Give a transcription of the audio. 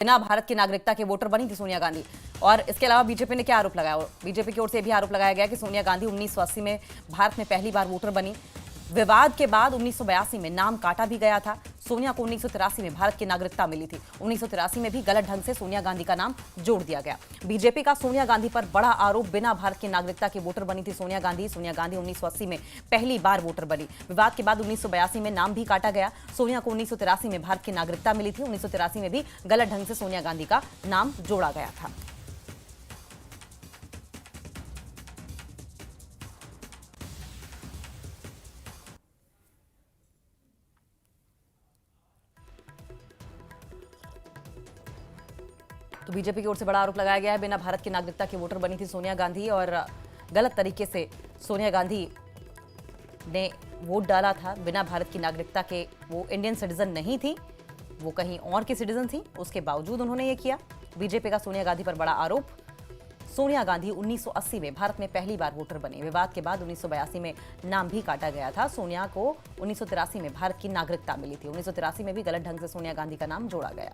बिना भारत की नागरिकता के वोटर बनी थी सोनिया गांधी। और इसके अलावा बीजेपी ने क्या आरोप लगाया? बीजेपी की ओर से भी आरोप लगाया गया कि सोनिया गांधी 1980 में भारत में पहली बार वोटर बनी। विवाद के बाद 1982 में नाम काटा भी गया था। सोनिया को 1983 में भारत की नागरिकता मिली थी। 1983 में भी गलत ढंग से सोनिया गांधी का नाम जोड़ दिया गया। बीजेपी का सोनिया गांधी पर बड़ा आरोप, बिना भारत की नागरिकता के वोटर बनी थी सोनिया गांधी। सोनिया गांधी 1980 में पहली बार वोटर बनी। विवाद के बाद 1982 में नाम भी काटा गया। सोनिया को 1983 में भारत की नागरिकता मिली थी। 1983 में भी गलत ढंग से सोनिया गांधी का नाम जोड़ा गया था। तो बीजेपी की ओर से बड़ा आरोप लगाया गया है, बिना भारत की नागरिकता के वोटर बनी थी सोनिया गांधी और गलत तरीके से सोनिया गांधी ने वोट डाला था। बिना भारत की नागरिकता के वो इंडियन सिटीजन नहीं थी, वो कहीं और की सिटीजन थी, उसके बावजूद उन्होंने ये किया। बीजेपी का सोनिया गांधी पर बड़ा आरोप। सोनिया गांधी 1980 में भारत में पहली बार वोटर बनी। विवाद के बाद 1982 में नाम भी काटा गया था। सोनिया को 1983 में भारत की नागरिकता मिली थी। 1983 में भी गलत ढंग से सोनिया गांधी का नाम जोड़ा गया।